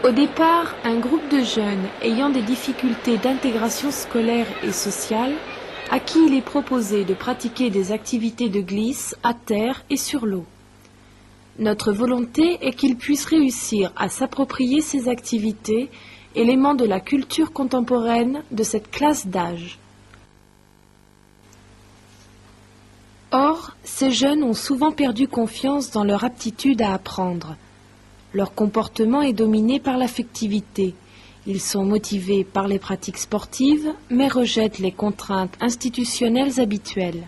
Au départ, un groupe de jeunes ayant des difficultés d'intégration scolaire et sociale, à qui il est proposé de pratiquer des activités de glisse à terre et sur l'eau. Notre volonté est qu'ils puissent réussir à s'approprier ces activités, éléments de la culture contemporaine de cette classe d'âge. Or, ces jeunes ont souvent perdu confiance dans leur aptitude à apprendre. Leur comportement est dominé par l'affectivité. Ils sont motivés par les pratiques sportives, mais rejettent les contraintes institutionnelles habituelles.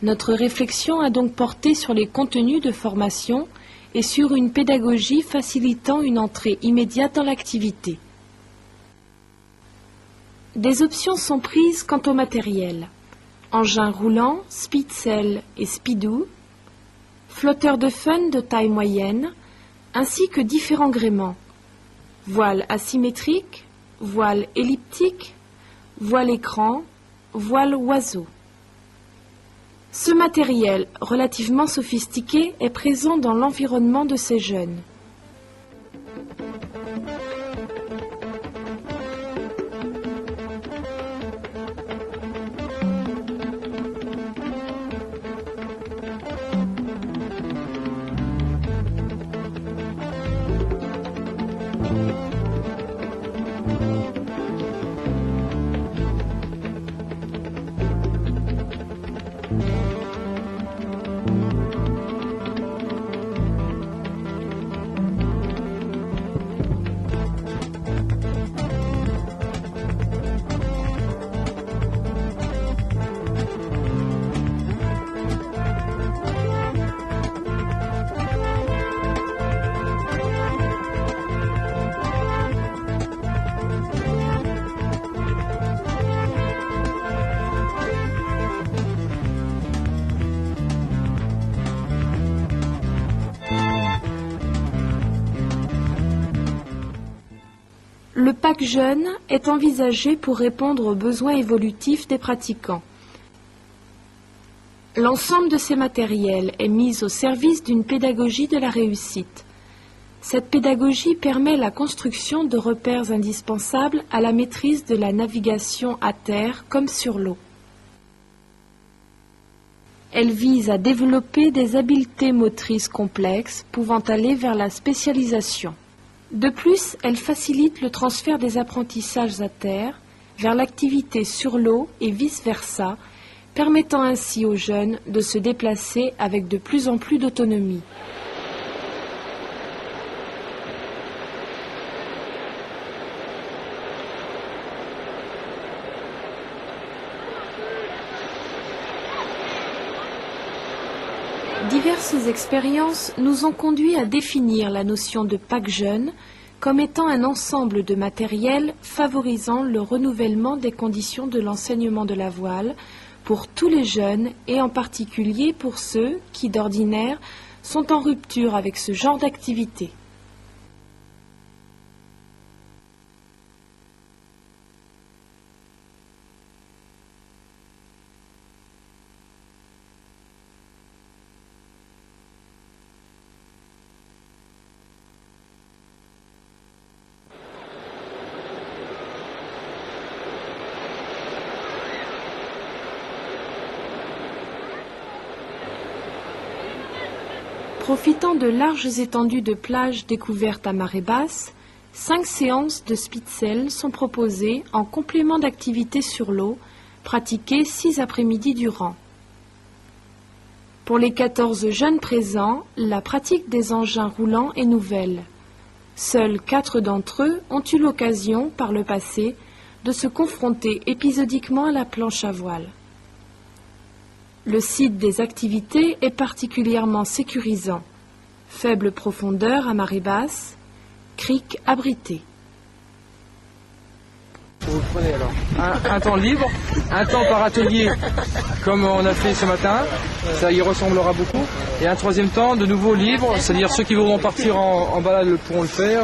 Notre réflexion a donc porté sur les contenus de formation et sur une pédagogie facilitant une entrée immédiate dans l'activité. Des options sont prises quant au matériel. Engins roulants, Spitzel et Spidoo, flotteurs de fun de taille moyenne, ainsi que différents gréements. Voile asymétrique, voile elliptique, voile écran, voile oiseau. Ce matériel relativement sophistiqué est présent dans l'environnement de ces jeunes. Le pack jeune est envisagé pour répondre aux besoins évolutifs des pratiquants. L'ensemble de ces matériels est mis au service d'une pédagogie de la réussite. Cette pédagogie permet la construction de repères indispensables à la maîtrise de la navigation à terre comme sur l'eau. Elle vise à développer des habiletés motrices complexes pouvant aller vers la spécialisation. De plus, elle facilite le transfert des apprentissages à terre vers l'activité sur l'eau et vice-versa, permettant ainsi aux jeunes de se déplacer avec de plus en plus d'autonomie. Diverses expériences nous ont conduit à définir la notion de pack jeune comme étant un ensemble de matériel favorisant le renouvellement des conditions de l'enseignement de la voile pour tous les jeunes et en particulier pour ceux qui, d'ordinaire, sont en rupture avec ce genre d'activité. Profitant de larges étendues de plage découvertes à marée basse, 5 séances de Spitzel sont proposées en complément d'activités sur l'eau, pratiquées 6 après-midi durant. Pour les 14 jeunes présents, la pratique des engins roulants est nouvelle. Seuls 4 d'entre eux ont eu l'occasion, par le passé, de se confronter épisodiquement à la planche à voile. Le site des activités est particulièrement sécurisant. Faible profondeur à marée basse, crique abritée. Vous prenez alors un temps libre, un temps par atelier comme on a fait ce matin, ça y ressemblera beaucoup, et un troisième temps de nouveau libre, c'est-à-dire ceux qui voudront partir en balade pourront le faire,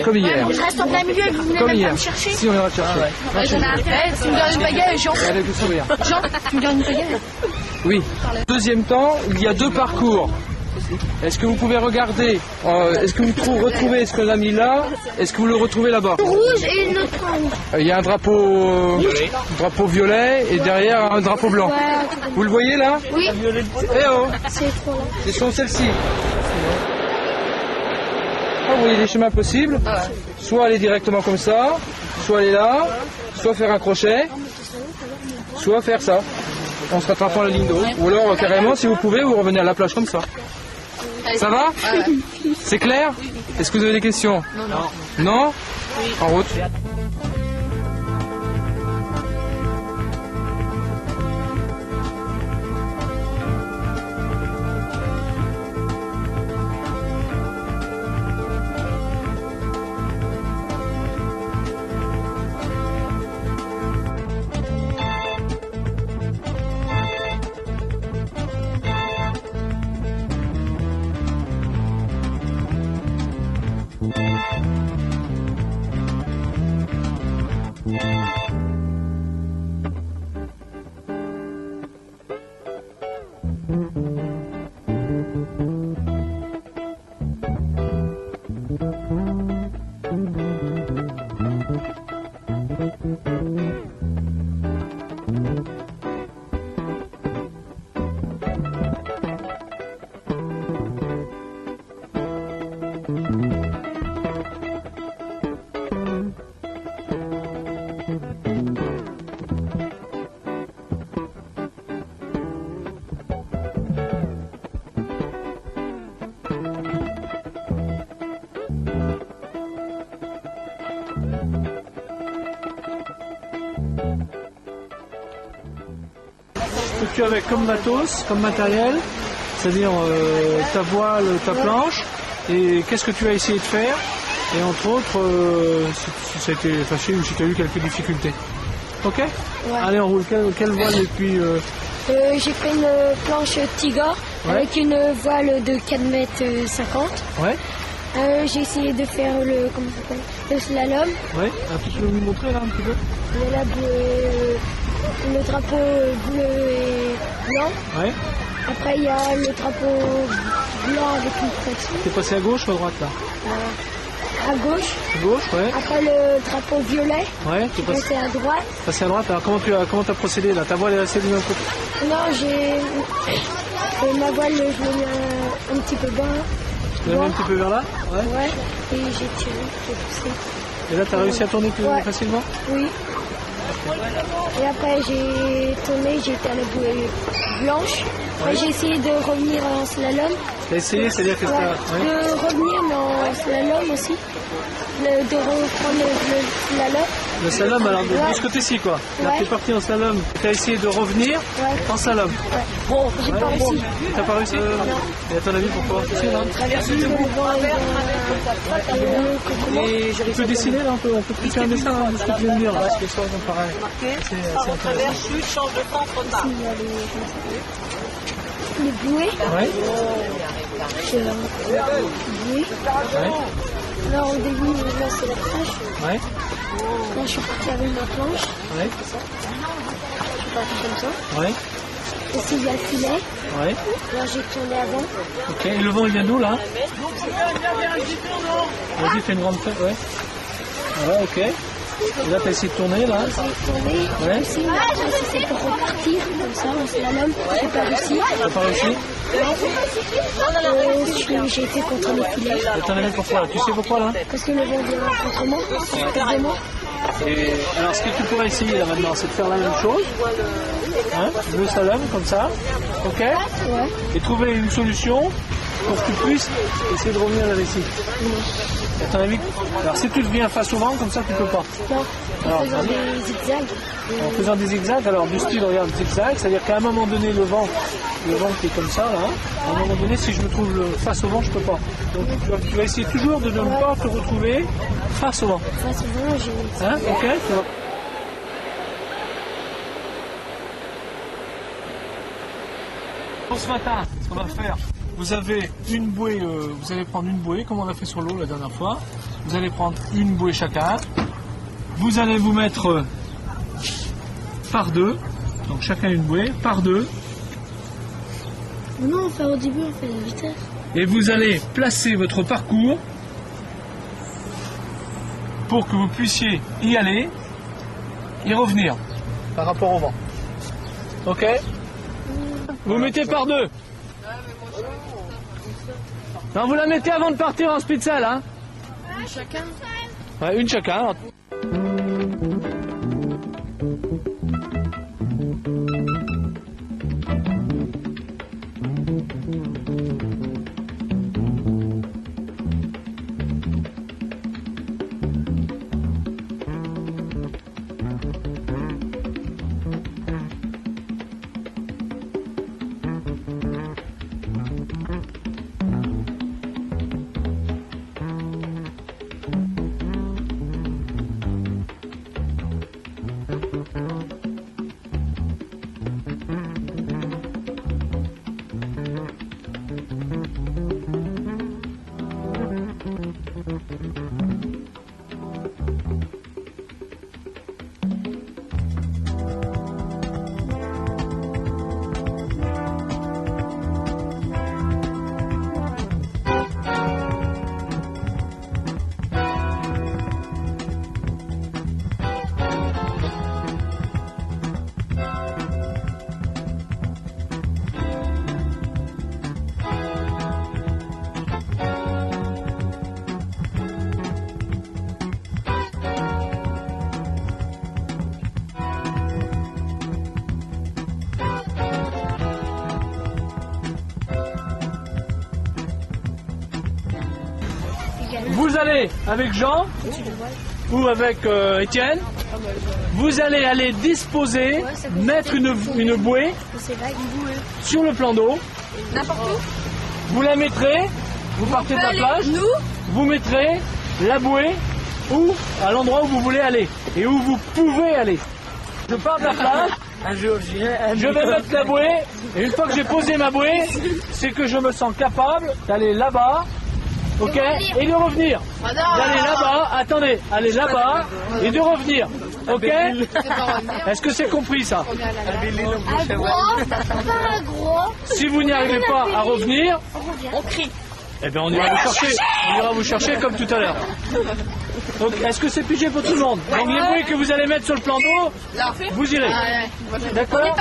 comme hier. Je reste en plein milieu et vous venez même pas me chercher. Si, on ira te chercher. J'en ai après, tu me donnes une pagaie, Jean. Avec le sourire. Jean, tu me donnes une pagaie. Oui. Deuxième temps, il y a 2 parcours. Est-ce que vous pouvez regarder, est-ce que vous retrouvez ce qu'on a mis là? Est-ce que vous le retrouvez là-bas? Rouge et une autre rouge. Il y a un drapeau violet et derrière un drapeau blanc. Vous le voyez là? Oui. Eh oh, C'est trop là. ce sont celles-ci. Ah, vous voyez les chemins possibles? Soit aller directement comme ça, soit aller là, soit faire un crochet, soit faire ça, en se rattrapant la ligne d'eau. Ou alors carrément, si vous pouvez, vous revenez à la plage comme ça. Ça va? C'est clair? Est-ce que vous avez des questions? Non. Non? En route. Ce que tu avais comme matos, comme matériel, c'est-à-dire ta voile, ta planche, et qu'est-ce que tu as essayé de faire, et entre autres, si ça a été facile ou si tu as eu quelques difficultés. Ok? Allez, on roule. Quelle voile et puis... J'ai fait une planche Tigor avec une voile de 4,50 m. Ouais, J'ai essayé de faire comment ça s'appelle, le slalom. ouais. Tu peux nous montrer là un petit peu? Il y a là le drapeau bleu et blanc. Ouais. Après il y a le drapeau blanc avec une protection. T'es passé à gauche ou à droite là? À gauche. À gauche, ouais. Après le drapeau violet. Ouais, t'es passé C'est à droite. à droite. Alors comment t'as procédé là? Ta voile est restée du même côté? Non, ma voile, je l'ai mis un petit peu bas. Tu l'as mis un petit peu vers là? Ouais. Ouais. Et j'ai tiré, j'ai poussé. Et là t'as réussi à tourner plus facilement? Oui. Et après j'ai tourné, j'ai été à la bouée blanche. Après j'ai essayé de revenir en slalom. T'as essayé, c'est-à-dire que De revenir mais en slalom aussi. De reprendre le slalom. le slalom, alors de ce côté-ci quoi. Là Ouais. t'es parti en slalom. T'as essayé de revenir en slalom. Bon, j'ai pas réussi. T'as pas réussi? Et à ton avis pourquoi? Tu sais, là tu peux dessiner là, on peut faire un dessin de ce que tu viens de dire. Là. C'est pareil. C'est intéressant. Les bouées. Ouais. Bouées. Ouais. Là au début, là c'est la planche. Ouais. Là je suis parti avec ma planche. Ouais. Je suis parti comme ça. Ouais. Ici il y a le filet. Ouais. Là j'ai tourné avant. Ok. Et le vent il vient d'où là? Vas-y, fais une grande fête, ouais. Voilà, ok. Et là t'as essayé de tourner là. J'ai tourné. Ouais. Aussi, c'est pour repartir comme ça en slalom. J'ai pas réussi. T'as pas réussi? J'ai été contre les filets. Et t'en as mis pourquoi? Tu sais pourquoi là? Parce que le vent vient contre moi. C'est moi. Et alors ce que tu pourrais essayer là maintenant, c'est de faire la même chose. Hein, le slalom comme ça. Ok? Ouais. Et trouver une solution pour que tu puisses essayer de revenir vers ici. À ton avis, alors si tu te viens face au vent, comme ça tu peux pas. Non. Alors, En faisant des zigzags. en faisant des zigzags, alors du style, regarde, zigzag, c'est-à-dire qu'à un moment donné, le vent qui est comme ça, là, à un moment donné, si je me trouve face au vent, je peux pas. Donc tu vas essayer toujours de ne pas te retrouver face au vent. Face au vent, j'ai. Hein? Ok? Tu vois. Pour ce matin, ce qu'on va faire, vous avez une bouée, vous allez prendre une bouée, comme on a fait sur l'eau la dernière fois. Vous allez prendre une bouée chacun. Vous allez vous mettre par deux, donc chacun une bouée, par deux. Non, enfin au début, on fait la vitesse. et vous allez placer votre parcours pour que vous puissiez y aller et revenir par rapport au vent. Ok? Vous mettez par deux. Non, vous la mettez avant de partir en Spitzel, hein? Une chacun. Ouais, une chacun. Vous allez avec Jean ou avec Étienne, vous allez aller disposer, mettre une bouée sur le plan d'eau. N'importe où. Vous la mettrez, vous partez de la plage, vous mettrez la bouée où, à l'endroit où vous voulez aller et où vous pouvez aller. Je pars de la plage, je vais mettre la bouée et une fois que j'ai posé ma bouée, c'est que je me sens capable d'aller là-bas. Ok, et de revenir. D'aller là-bas, attendez, aller là-bas et de revenir. Ok? Est-ce que c'est compris ça? Un gros. Si vous n'y arrivez pas à revenir, On crie. eh bien on ira vous chercher. On ira vous chercher comme tout à l'heure. Donc est-ce que c'est pigé pour tout le monde? Donc les bouées que vous allez mettre sur le plan d'eau, vous irez. D'accord?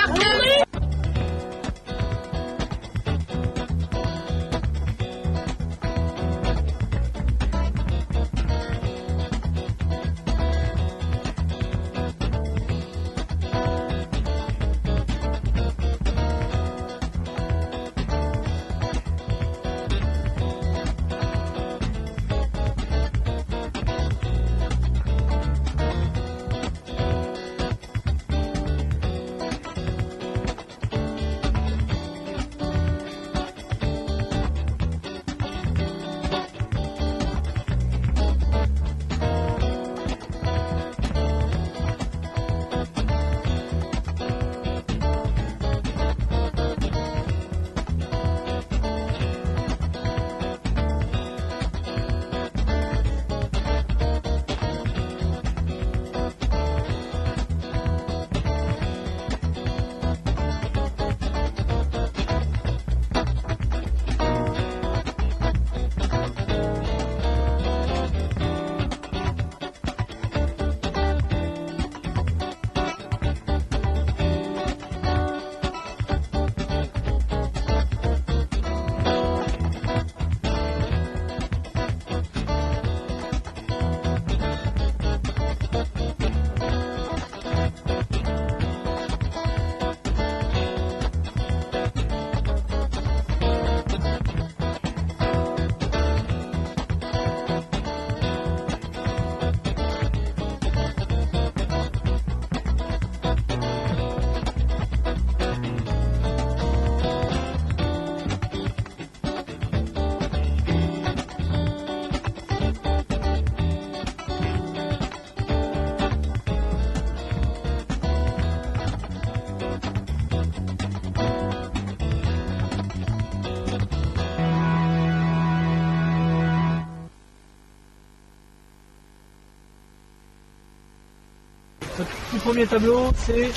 Le premier tableau, c'est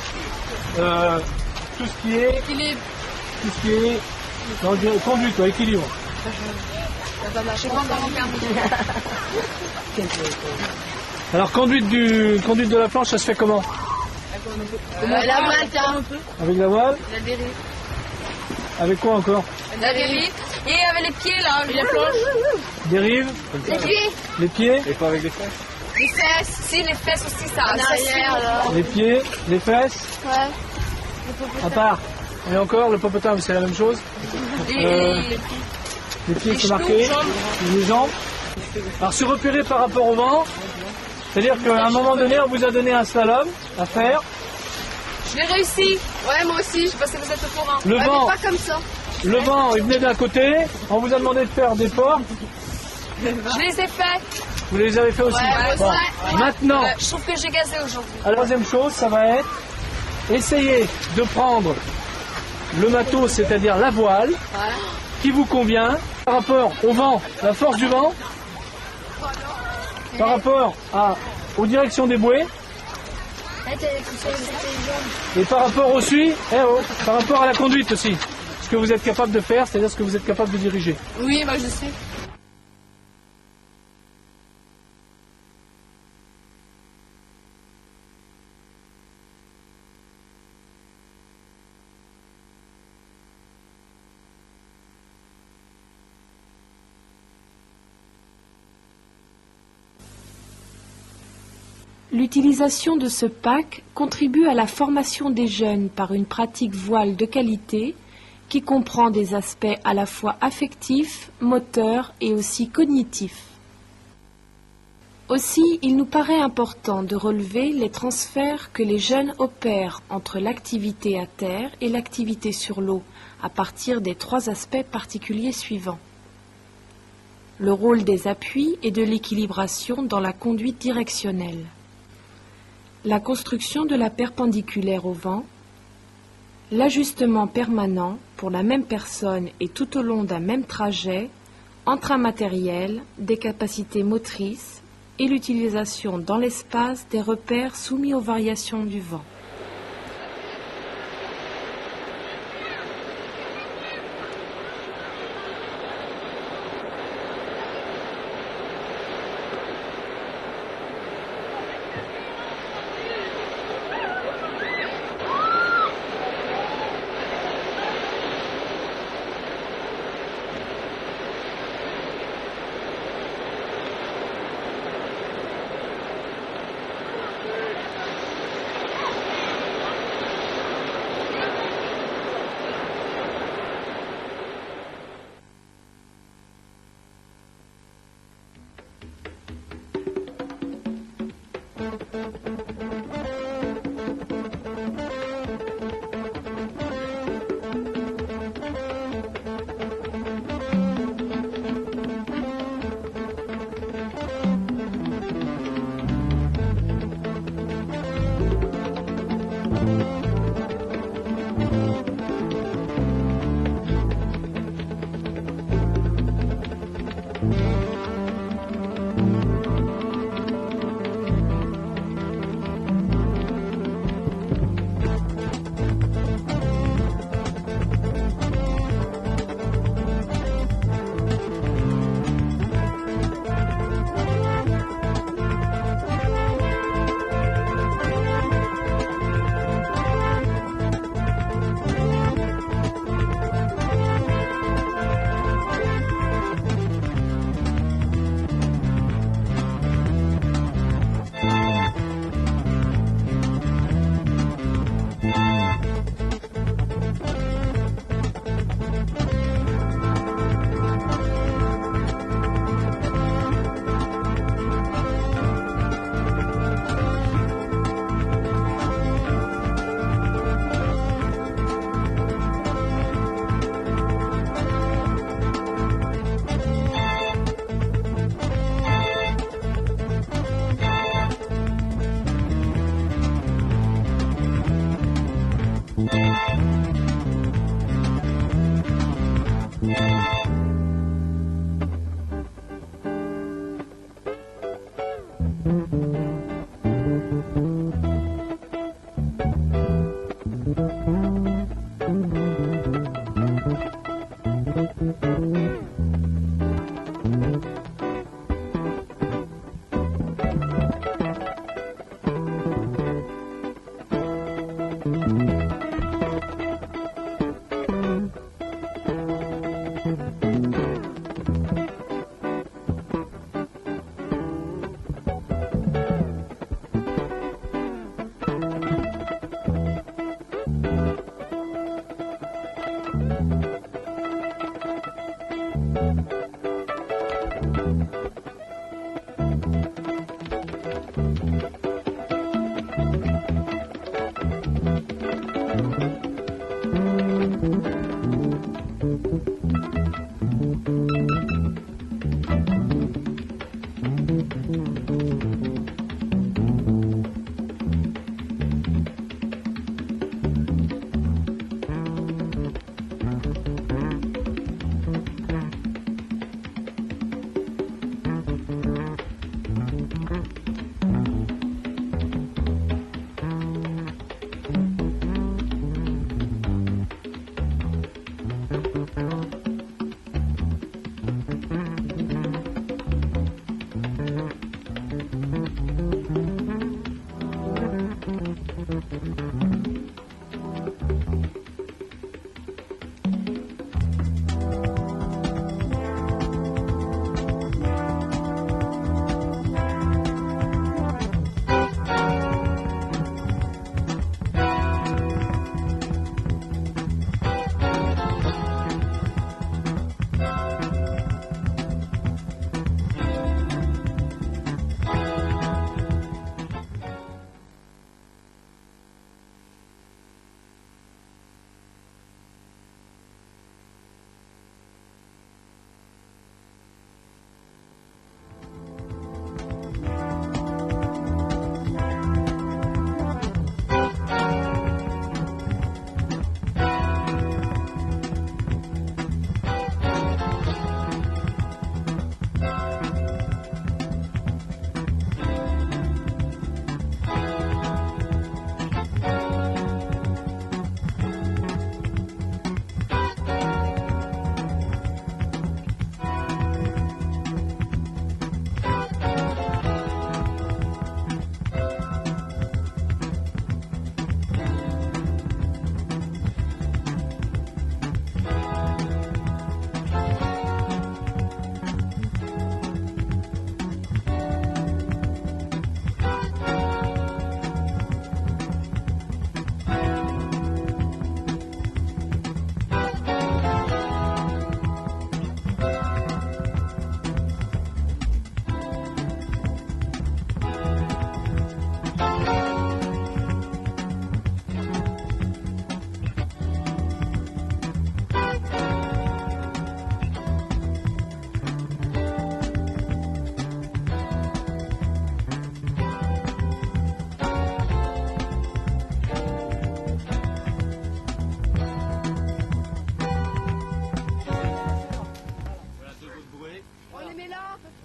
tout ce qui est conduite, équilibre. Ça va marcher. J'ai pas encore mon permis. Alors, conduite de la planche, ça se fait comment? La voile, tiens. Avec la voile? La dérive. Avec quoi encore? La dérive. Et avec les pieds, là, la planche. Dérive? Les pieds. Les pieds? Et pas avec les fesses? Les fesses. Si, les fesses aussi, ça. En arrière, là. Les pieds? Les fesses? Ouais. À part. Et encore, le popotin, c'est la même chose? Les pieds, c'est marqué. Les jambes. Alors, se repérer par rapport au vent, c'est-à-dire qu'à un moment donné, on vous a donné un slalom à faire. Je l'ai réussi. Ouais, moi aussi, je sais pas si vous êtes au courant. Le vent. Mais pas comme ça. Le vent, il venait d'un côté. On vous a demandé de faire des portes. Je les ai faits. Vous les avez fait aussi. Ouais, Bon. Maintenant, je trouve que j'ai gazé aujourd'hui. la troisième chose, ça va être essayer de prendre le matos, c'est-à-dire la voile, qui vous convient, par rapport au vent, la force du vent, par rapport aux directions des bouées, et par rapport aussi, par rapport à la conduite aussi. Ce que vous êtes capable de faire, c'est-à-dire ce que vous êtes capable de diriger. Oui, moi je sais. L'utilisation de ce pack contribue à la formation des jeunes par une pratique voile de qualité qui comprend des aspects à la fois affectifs, moteurs et aussi cognitifs. Aussi, il nous paraît important de relever les transferts que les jeunes opèrent entre l'activité à terre et l'activité sur l'eau à partir des 3 aspects particuliers suivants. Le rôle des appuis et de l'équilibration dans la conduite directionnelle. La construction de la perpendiculaire au vent, l'ajustement permanent pour la même personne et tout au long d'un même trajet entre un matériel, des capacités motrices et l'utilisation dans l'espace des repères soumis aux variations du vent.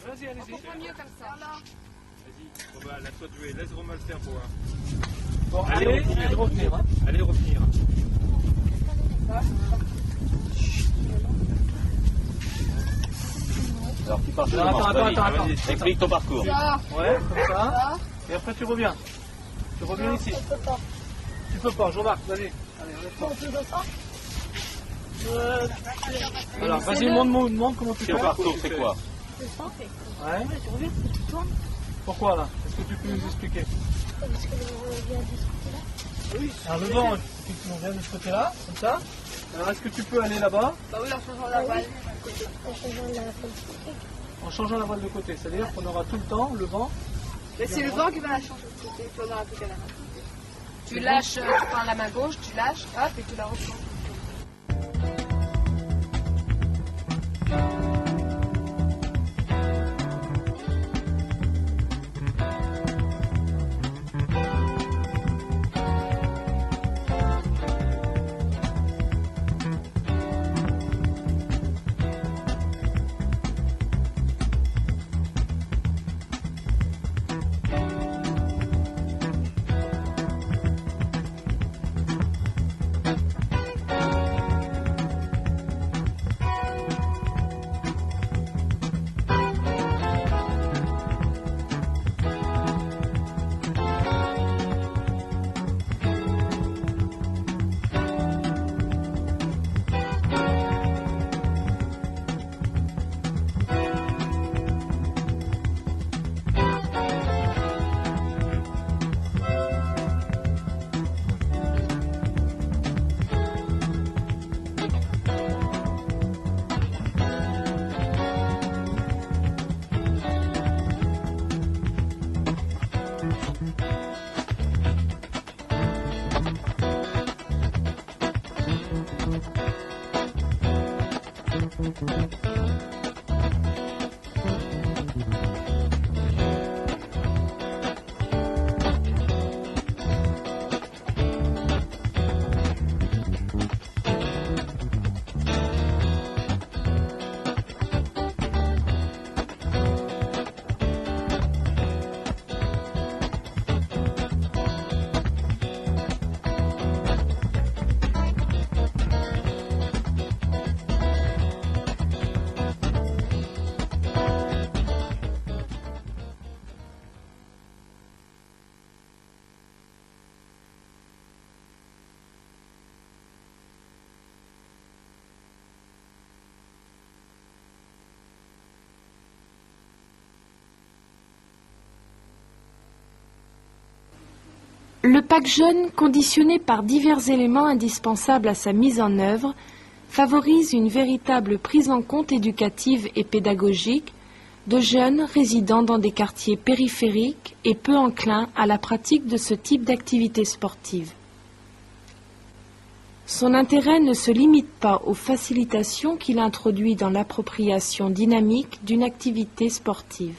Vas-y, allez-y. On comprend mieux comme ça. Vas-y, Romain, à toi de jouer. Laisse Romain le faire pour voir. Bon, allez revenir. Hein. Allez revenir. Alors tu pars Attends. Explique ton parcours. Ouais, comme ça. Et après tu reviens. Tu reviens ici. Tu peux pas, Jean-Marc, vas-y. Allez, alors, vas-y, montre comment tu C'est fais. au parcours, c'est quoi? Ouais. Pourquoi là? Est-ce que tu peux nous expliquer? Parce que je viens de ce côté-là. Alors le vent, effectivement, vient de ce côté-là, comme ça. Alors est-ce que tu peux aller là-bas Bah oui, en changeant la balle. En changeant la politique. en changeant la voile de côté? C'est-à-dire qu'on aura tout le temps le vent. Mais c'est le vent qui va la changer de côté. Tu n'auras plus qu'à la main. Tu lâches, tu prends la main gauche, tu lâches, hop, et tu la reprends. Le Pâques jeune, conditionné par divers éléments indispensables à sa mise en œuvre, favorise une véritable prise en compte éducative et pédagogique de jeunes résidant dans des quartiers périphériques et peu enclins à la pratique de ce type d'activité sportive. Son intérêt ne se limite pas aux facilitations qu'il introduit dans l'appropriation dynamique d'une activité sportive.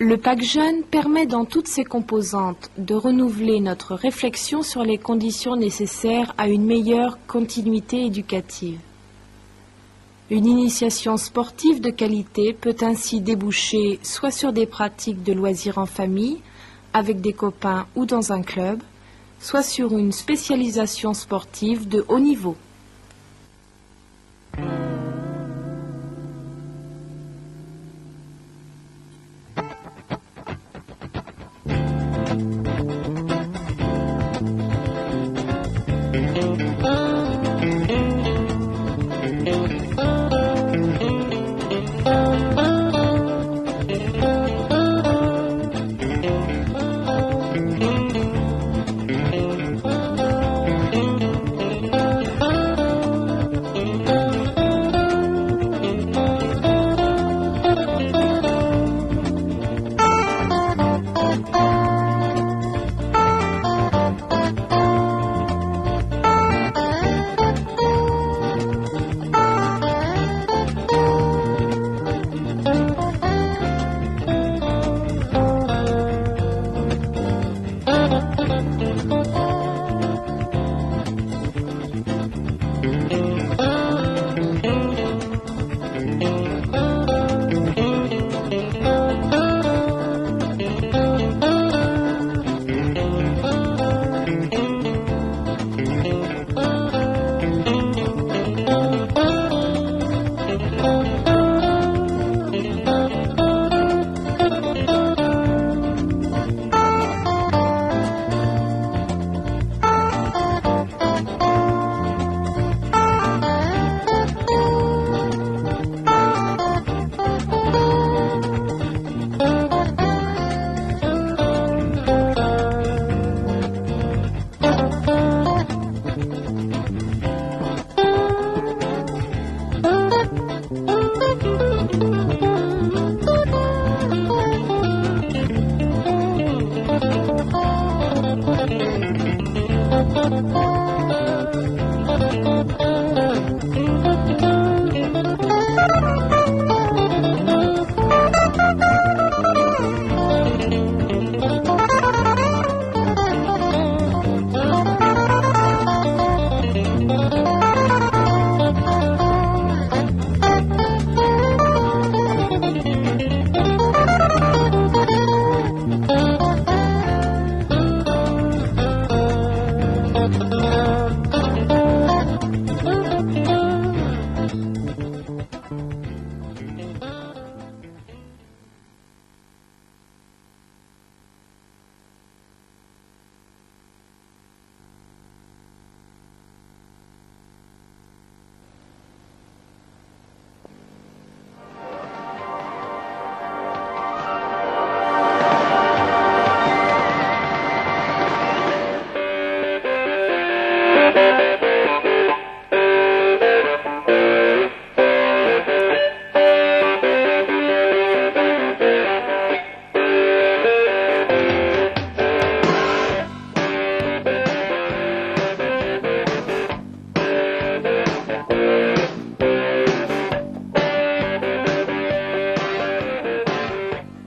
Le Pâques jeune permet dans toutes ses composantes de renouveler notre réflexion sur les conditions nécessaires à une meilleure continuité éducative. Une initiation sportive de qualité peut ainsi déboucher soit sur des pratiques de loisirs en famille, avec des copains ou dans un club, soit sur une spécialisation sportive de haut niveau.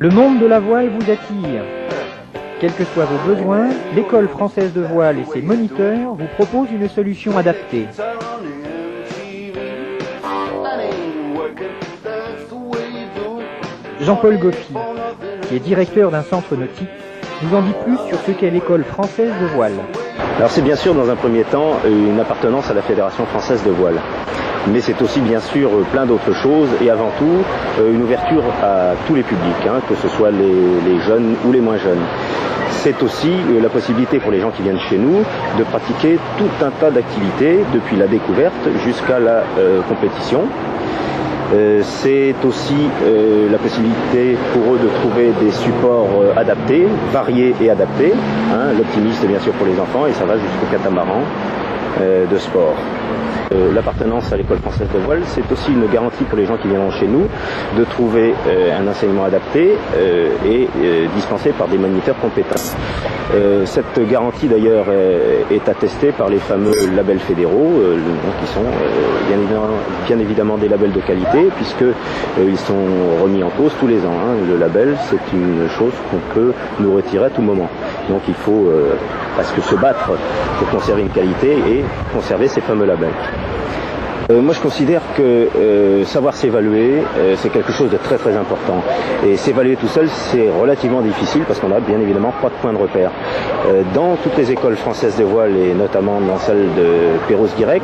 Le monde de la voile vous attire. Quels que soient vos besoins, l'École française de voile et ses moniteurs vous proposent une solution adaptée. Jean-Paul Goffy, qui est directeur d'un centre nautique, nous en dit plus sur ce qu'est l'École française de voile. Alors c'est bien sûr dans un premier temps une appartenance à la Fédération française de voile. Mais c'est aussi bien sûr plein d'autres choses et avant tout une ouverture à tous les publics, que ce soit les jeunes ou les moins jeunes. C'est aussi la possibilité pour les gens qui viennent chez nous de pratiquer tout un tas d'activités depuis la découverte jusqu'à la compétition. C'est aussi la possibilité pour eux de trouver des supports adaptés, variés et adaptés. L'optimiste bien sûr pour les enfants et ça va jusqu'au catamaran de sport. L'appartenance à l'école française de voile, c'est aussi une garantie pour les gens qui viendront chez nous de trouver un enseignement adapté et dispensé par des moniteurs compétents. Cette garantie d'ailleurs est attestée par les fameux labels fédéraux qui sont bien évidemment des labels de qualité puisqu'ils sont remis en cause tous les ans. Le label, c'est une chose qu'on peut nous retirer à tout moment. Donc il faut presque se battre pour conserver une qualité et conserver ces fameux labels. Moi je considère que savoir s'évaluer c'est quelque chose de très très important et s'évaluer tout seul c'est relativement difficile parce qu'on n'a bien évidemment pas de point de repère. Dans toutes les écoles françaises de voile et notamment dans celle de Perros-Guirec,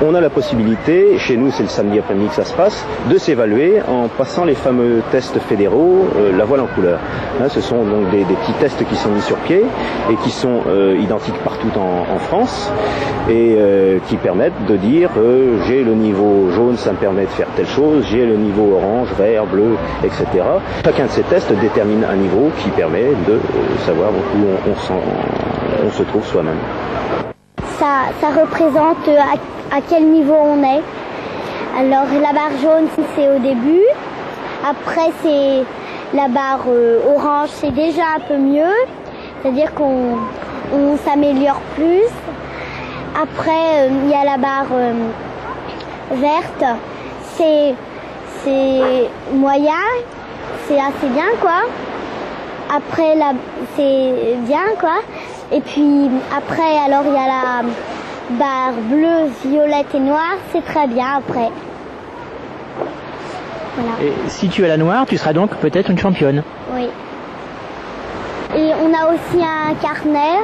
on a la possibilité, chez nous c'est le samedi après-midi que ça se passe, de s'évaluer en passant les fameux tests fédéraux, la voile en couleur. Ce sont donc des petits tests qui sont mis sur pied et qui sont identiques partout en France et qui permettent de dire j'ai le niveau jaune, ça me permet de faire telle chose, j'ai le niveau orange, vert, bleu, etc. Chacun de ces tests détermine un niveau qui permet de savoir où on se trouve soi-même. Ça représente à quel niveau on est. Alors la barre jaune c'est au début, après c'est la barre orange, c'est déjà un peu mieux, c'est-à-dire qu'on s'améliore plus. Après il y a la barre verte, c'est moyen, c'est assez bien quoi. Après c'est bien quoi. Et puis après alors il y a la barre bleue, violette et noire, c'est très bien après. Voilà. Et si tu as la noire, tu seras donc peut-être une championne. Oui. Et on a aussi un carnet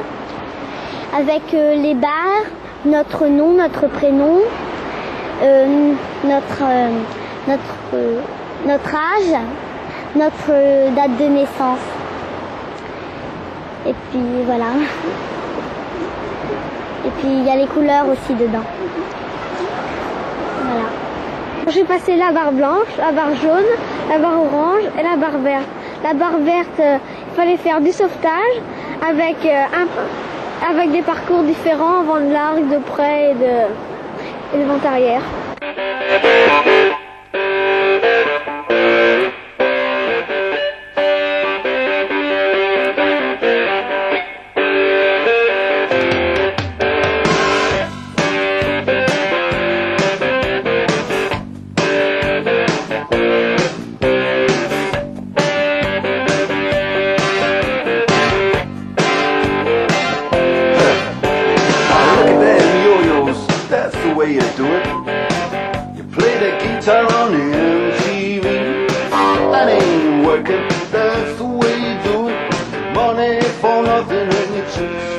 avec les barres, notre nom, notre prénom, notre âge, notre date de naissance. Et puis voilà. Et puis il y a les couleurs aussi dedans. Voilà. J'ai passé la barre blanche, la barre jaune, la barre orange et la barre verte. La barre verte, il fallait faire du sauvetage avec des parcours différents, vent de largue, de près et de vent arrière. That's the way you do it. Money for nothing and you choose